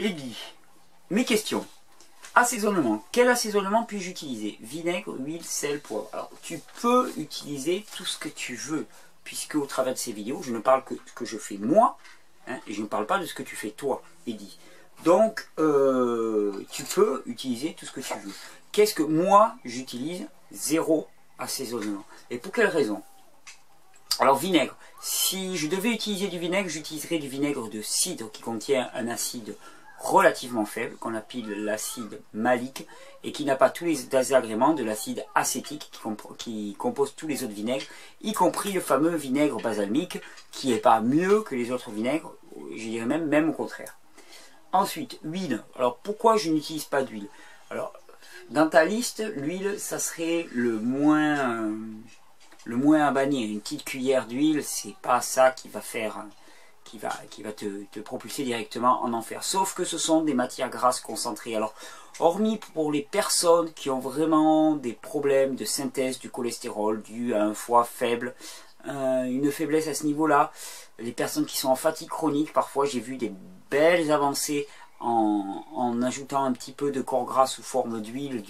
Et dit, mes questions. Assaisonnement. Quel assaisonnement puis-je utiliser? Vinaigre, huile, sel, poivre. Alors, tu peux utiliser tout ce que tu veux, puisque au travers de ces vidéos, je ne parle que de ce que je fais moi, hein, et je ne parle pas de ce que tu fais toi, Eddy. Donc, tu peux utiliser tout ce que tu veux. Qu'est-ce que moi, j'utilise? Zéro assaisonnement. Et pour quelle raison? Alors, vinaigre. Si je devais utiliser du vinaigre, j'utiliserais du vinaigre de cidre qui contient un acide relativement faible, qu'on appelle l'acide malique, et qui n'a pas tous les désagréments de l'acide acétique qui compose tous les autres vinaigres, y compris le fameux vinaigre balsamique, qui n'est pas mieux que les autres vinaigres, je dirais même au contraire. Ensuite, huile. Alors pourquoi je n'utilise pas d'huile? Alors, dans ta liste, l'huile, ça serait le moins à bannir. Une petite cuillère d'huile, c'est pas ça qui va faire... qui va te propulser directement en enfer. Sauf que ce sont des matières grasses concentrées. Alors, hormis pour les personnes qui ont vraiment des problèmes de synthèse du cholestérol dû à un foie faible, une faiblesse à ce niveau-là, les personnes qui sont en fatigue chronique, parfois j'ai vu des belles avancées en ajoutant un petit peu de corps gras sous forme d'huile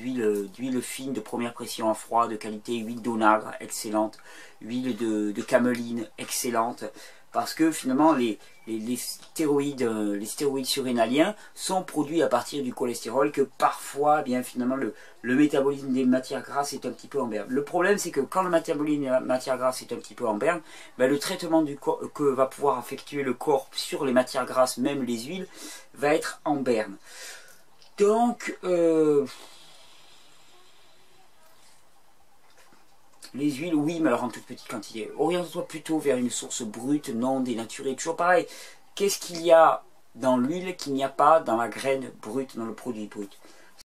fine de première pression à froid, de qualité, huile d'onagre, excellente, huile de cameline, excellente. Parce que finalement les stéroïdes surrénaliens sont produits à partir du cholestérol, que parfois bien finalement le métabolisme des matières grasses est un petit peu en berne. Le problème c'est que quand le métabolisme des matières grasses est un petit peu en berne, ben, le traitement que va pouvoir effectuer le corps sur les matières grasses, même les huiles, va être en berne. Donc les huiles, oui, mais alors en toute petite quantité. Oriente-toi plutôt vers une source brute, non dénaturée. Toujours pareil. Qu'est-ce qu'il y a dans l'huile qu'il n'y a pas dans la graine brute, dans le produit brut?